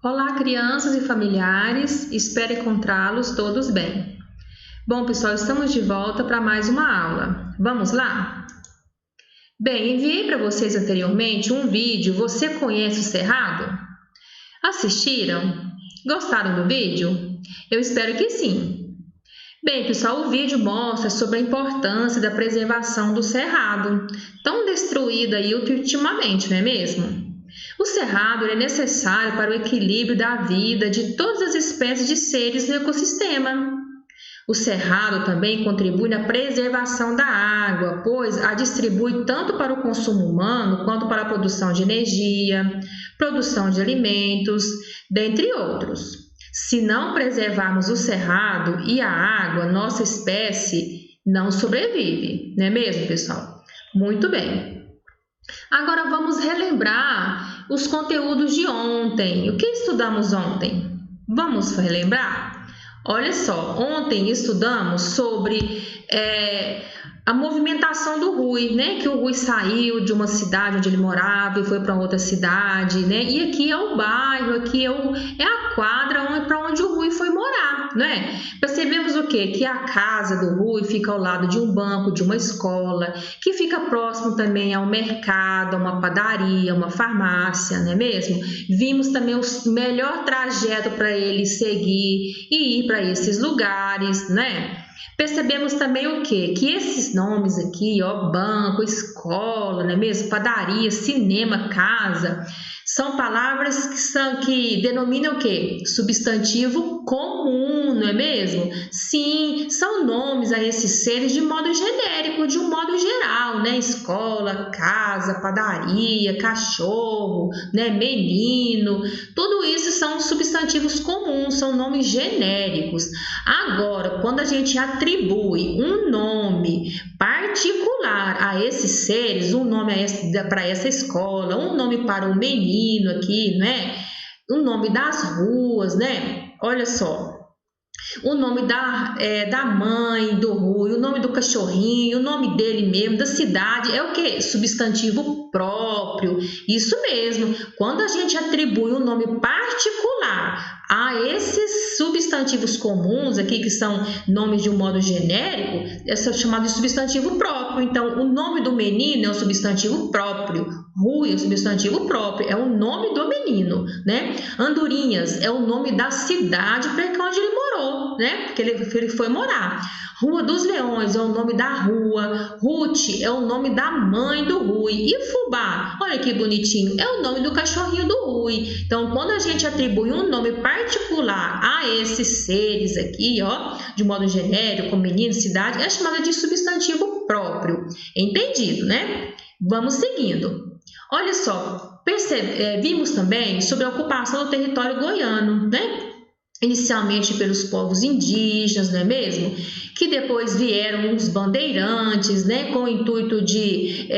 Olá, crianças e familiares, espero encontrá-los todos bem. Bom, pessoal, estamos de volta para mais uma aula. Vamos lá? Bem, enviei para vocês anteriormente um vídeo. Você conhece o Cerrado? Assistiram? Gostaram do vídeo? Eu espero que sim. Bem, pessoal, o vídeo mostra sobre a importância da preservação do Cerrado, tão destruído aí ultimamente, não é mesmo? O cerrado é necessário para o equilíbrio da vida de todas as espécies de seres no ecossistema. O cerrado também contribui na preservação da água, pois a distribui tanto para o consumo humano quanto para a produção de energia, produção de alimentos, dentre outros. Se não preservarmos o cerrado e a água, nossa espécie não sobrevive, não é mesmo, pessoal? Muito bem. Agora vamos relembrar os conteúdos de ontem. O que estudamos ontem? Vamos relembrar? Olha só, ontem estudamos sobre a movimentação do Rui, né? Que o Rui saiu de uma cidade onde ele morava e foi para outra cidade, né? E aqui é o bairro, aqui é a quadra para onde o Rui foi morar, né? Percebemos o quê? Que a casa do Rui fica ao lado de um banco, de uma escola, que fica próximo também ao mercado, a uma padaria, uma farmácia, não é mesmo? Vimos também o melhor trajeto para ele seguir e ir para esses lugares, né? Percebemos também o quê? Que esses nomes aqui, ó, banco, escola, não é mesmo? Padaria, cinema, casa, são palavras que denominam o quê? Substantivo comum, não é mesmo? Sim, são nomes a esses seres de modo genérico, de um modo geral, né? Escola, casa, padaria, cachorro, né? Menino, tudo isso são substantivos comuns, são nomes genéricos. Agora, quando a gente atribui um nome particular a esses seres, um nome para essa escola, um nome para o menino aqui, né? O nome das ruas, né? Olha só. O nome da mãe do Rui, o nome do cachorrinho, o nome dele mesmo, da cidade, é o quê? Substantivo próprio. Isso mesmo. Quando a gente atribui um nome particular a esses substantivos comuns aqui, que são nomes de um modo genérico, é chamado de substantivo próprio. Então, o nome do menino é um substantivo próprio. Rui é um substantivo próprio, é o nome do menino, né? Andorinhas é o nome da cidade para onde ele morou, né? Porque ele foi morar. Rua dos Leões é o nome da rua. Ruth é o nome da mãe do Rui. E Fubá, olha que bonitinho, é o nome do cachorrinho do Rui. Então, quando a gente atribui um nome particular a esses seres aqui, ó, de modo genérico, como menino, cidade, é chamado de substantivo próprio. Entendido, né? Vamos seguindo. Olha só, vimos também sobre a ocupação do território goiano, né? Inicialmente pelos povos indígenas, não é mesmo? Que depois vieram os bandeirantes, né? Com o intuito de,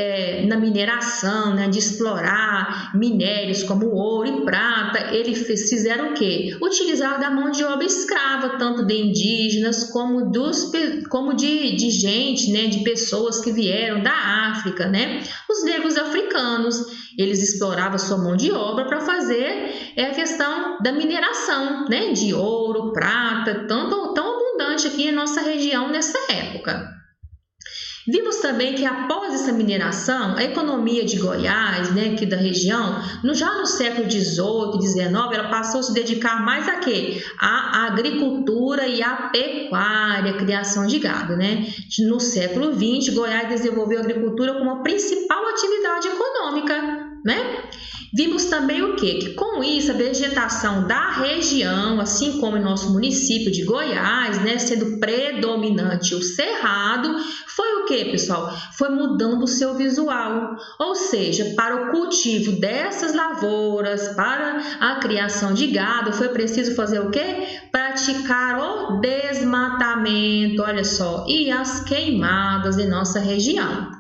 na mineração, né? De explorar minérios como ouro e prata. Eles fizeram o quê? Utilizaram da mão de obra escrava, tanto de indígenas como de gente, né? De pessoas que vieram da África, né? Os negros africanos, eles exploravam a sua mão de obra para fazer a questão da mineração, né? De ouro, prata, tão abundante aqui em nossa região nessa época. Vimos também que após essa mineração, a economia de Goiás, né, aqui da região, já no século XVIII e XIX, ela passou a se dedicar mais a quê? A agricultura e a pecuária, a criação de gado, né? No século XX, Goiás desenvolveu a agricultura como a principal atividade econômica, né? Vimos também o quê? Que com isso a vegetação da região, assim como em nosso município de Goiás, né, sendo predominante o cerrado, foi o quê, pessoal? Foi mudando o seu visual, ou seja, para o cultivo dessas lavouras, para a criação de gado, foi preciso fazer o quê? Praticar o desmatamento, olha só, e as queimadas em nossa região.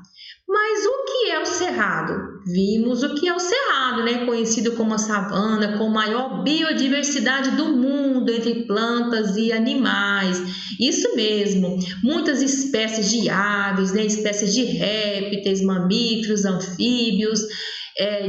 Mas o que é o cerrado? Vimos o que é o cerrado, né? Conhecido como a savana, com maior biodiversidade do mundo entre plantas e animais. Isso mesmo, muitas espécies de aves, né? Espécies de répteis, mamíferos, anfíbios,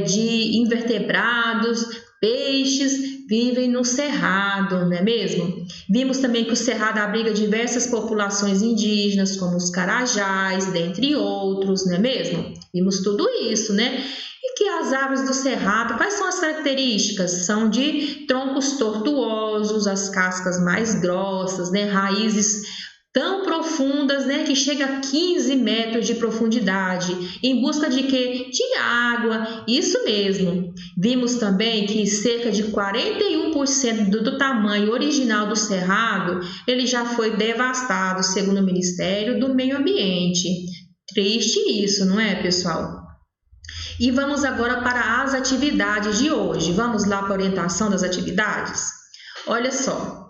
de invertebrados. peixes vivem no cerrado, não é mesmo? Vimos também que o cerrado abriga diversas populações indígenas, como os carajás, dentre outros, não é mesmo? Vimos tudo isso, né? E que as árvores do cerrado, quais são as características? São de troncos tortuosos, as cascas mais grossas, né? Raízes tão profundas, né, que chega a 15 metros de profundidade, em busca de quê? De água, isso mesmo. Vimos também que cerca de 41% do tamanho original do cerrado, ele já foi devastado, segundo o Ministério do Meio Ambiente. Triste isso, não é, pessoal? E vamos agora para as atividades de hoje. Vamos lá para a orientação das atividades? Olha só.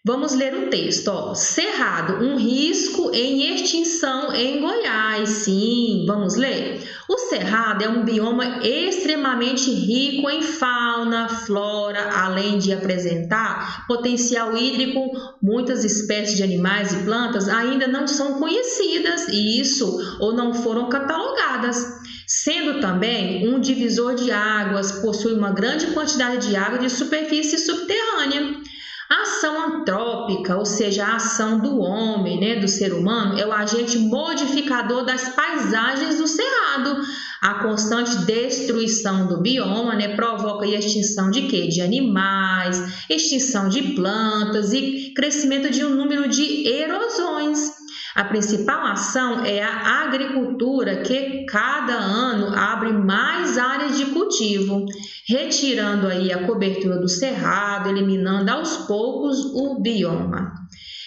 Vamos ler o texto, ó. Cerrado, um risco em extinção em Goiás. Sim, vamos ler? O cerrado é um bioma extremamente rico em fauna, flora, além de apresentar potencial hídrico. Muitas espécies de animais e plantas ainda não são conhecidas, ou não foram catalogadas. Sendo também um divisor de águas, possui uma grande quantidade de água de superfície subterrânea. A ação antrópica, ou seja, a ação do homem, né, do ser humano, é o agente modificador das paisagens do cerrado. A constante destruição do bioma, né, provoca a extinção de quê? De animais, extinção de plantas e crescimento de um número de erosões. A principal ação é a agricultura, que cada ano abre mais áreas de cultivo, retirando aí a cobertura do cerrado, eliminando aos poucos o bioma.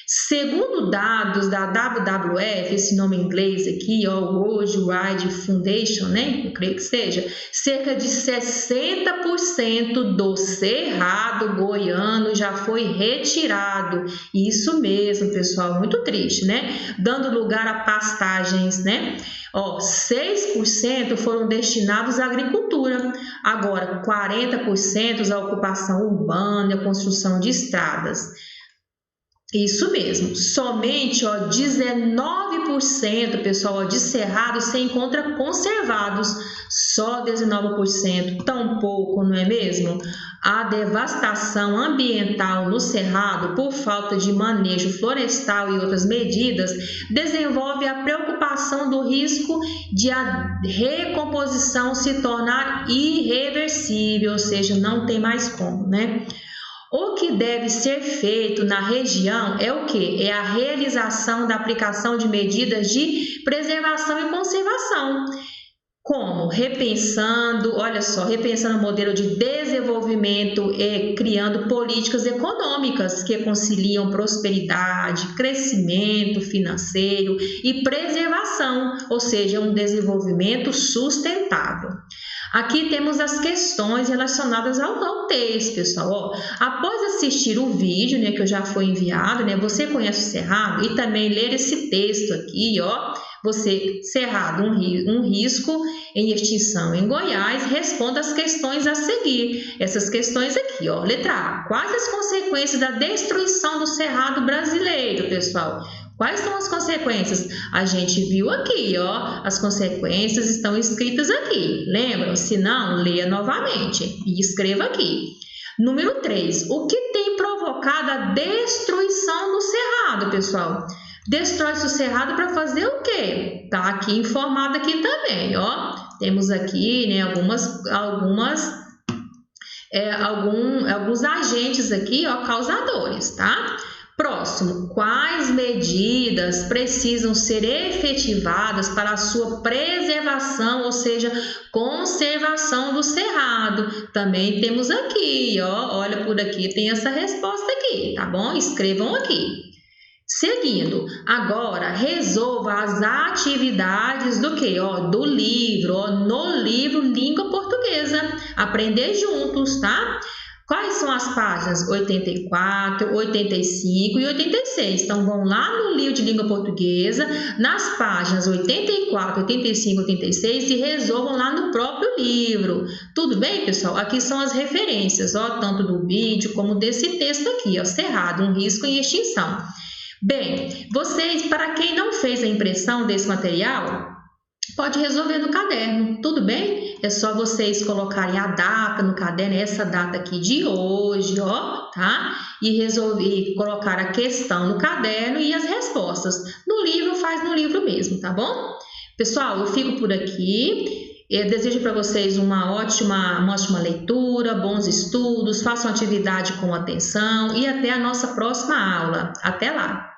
Segundo dados da WWF, esse nome em inglês aqui, ó, World Wide Foundation, né? Eu creio que seja, cerca de 60% do cerrado goiano já foi retirado. Isso mesmo, pessoal, muito triste, né? Dando lugar a pastagens, né? Ó, 6% foram destinados à agricultura, agora 40% à ocupação urbana e à construção de estradas. Isso mesmo, somente 19%, pessoal, de cerrado se encontra conservados, só 19%, tão pouco, não é mesmo? A devastação ambiental no cerrado, por falta de manejo florestal e outras medidas, desenvolve a preocupação do risco de a recomposição se tornar irreversível, ou seja, não tem mais como, né? O que deve ser feito na região é o quê? É a realização da aplicação de medidas de preservação e conservação. Como? Repensando o modelo de desenvolvimento e criando políticas econômicas que conciliam prosperidade, crescimento financeiro e preservação, ou seja, um desenvolvimento sustentável. Aqui temos as questões relacionadas ao texto, pessoal. Ó, após assistir o vídeo, né, que eu já foi enviado, né, você conhece o cerrado e também ler esse texto aqui, ó, cerrado, um risco em extinção em Goiás, responda as questões a seguir. Essas questões aqui, ó, letra A. Quais as consequências da destruição do cerrado brasileiro, pessoal? Quais são as consequências? A gente viu aqui, ó, as consequências estão escritas aqui. Lembram? Se não, leia novamente e escreva aqui. Número 3. O que tem provocado a destruição do cerrado, pessoal? Destrói-se o cerrado para fazer o quê? Tá aqui informado aqui também, ó. Temos aqui, né, alguns agentes aqui, ó, causadores, tá? Próximo, quais medidas precisam ser efetivadas para a sua preservação, ou seja, conservação do cerrado? Também temos aqui, ó, olha por aqui, tem essa resposta aqui, tá bom? Escrevam aqui. Seguindo, agora resolva as atividades do que? Do livro, no livro Língua Portuguesa. Aprender juntos, tá? Quais são as páginas? 84, 85 e 86. Então, vão lá no livro de língua portuguesa, nas páginas 84, 85 e 86 e resolvam lá no próprio livro. Tudo bem, pessoal? Aqui são as referências, ó, tanto do vídeo como desse texto aqui, ó, cerrado, um risco em extinção. Bem, vocês, para quem não fez a impressão desse material, pode resolver no caderno, tudo bem? É só vocês colocarem a data no caderno, essa data aqui de hoje, ó, tá? E resolver colocar a questão no caderno e as respostas. No livro, faz no livro mesmo, tá bom? Pessoal, eu fico por aqui. Eu desejo para vocês uma ótima leitura, bons estudos, façam atividade com atenção e até a nossa próxima aula. Até lá!